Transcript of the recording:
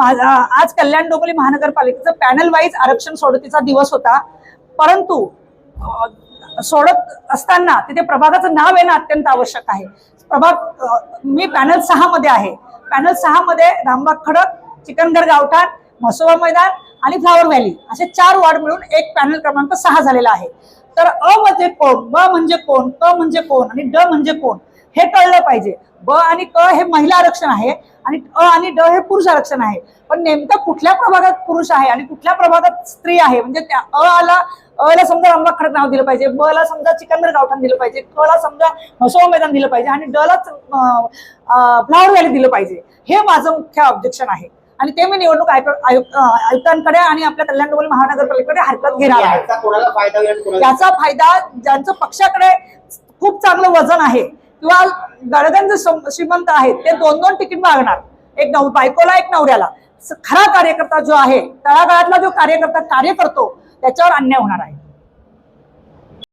आज कल्याण डोंबिवली महानगरपालिकेचं panel wise आरक्षण सोडतीचा दिवस होता, परंतु सोडत असताना तिथे प्रभागाचं नाव येणं अत्यंत आवश्यक आहे. मी पॅनल 6 मध्ये आहे. पॅनल 6 मध्ये रामबाग खडक, चिकनगड गावठाण, म्हसोबा मैदान आणि फ्लावर व्हॅली असे 4 वॉर्ड मिळून एक पॅनल क्रमांक 6 झालेला आहे. तर अ म्हणजे कोण, ब म्हणजे कोण, क म्हणजे कोण आणि ड म्हणजे कोण हे कळलं पाहिजे. ब आणि क हे महिला आरक्षण आहे आणि अ आणि ड हे पुरुष आरक्षण आहे. पण नेमकं कुठल्या प्रभागात पुरुष आहे आणि कुठल्या प्रभागात स्त्री आहे, म्हणजे त्या अ ला समजा रामबाग खडक नाव दिलं पाहिजे, ब ला समजा चिकनगड गावठाण दिलं पाहिजे, क ला समजा म्हसोबा मैदान दिलं पाहिजे आणि ड ला फ्लावर व्हॅली दिलं पाहिजे. हे माझं मुख्य ऑब्जेक्शन आहे आणि ते मी निवडणूक आयुक्तांकडे आणि आपल्या कल्याण डोंबिवली महानगरपालिकेकडे हरकत घेणार आहे. याचा फायदा ज्यांचं पक्षाकडे खूप चांगलं वजन आहे किंवा गडगंज श्रीमंत आहेत ते 2-2 तिकीट मागणार, एक बायकोला एक नवऱ्याला. खरा कार्यकर्ता जो आहे, तळागाळातला जो कार्यकर्ता कार्य करतो त्याच्यावर अन्याय होणार आहे.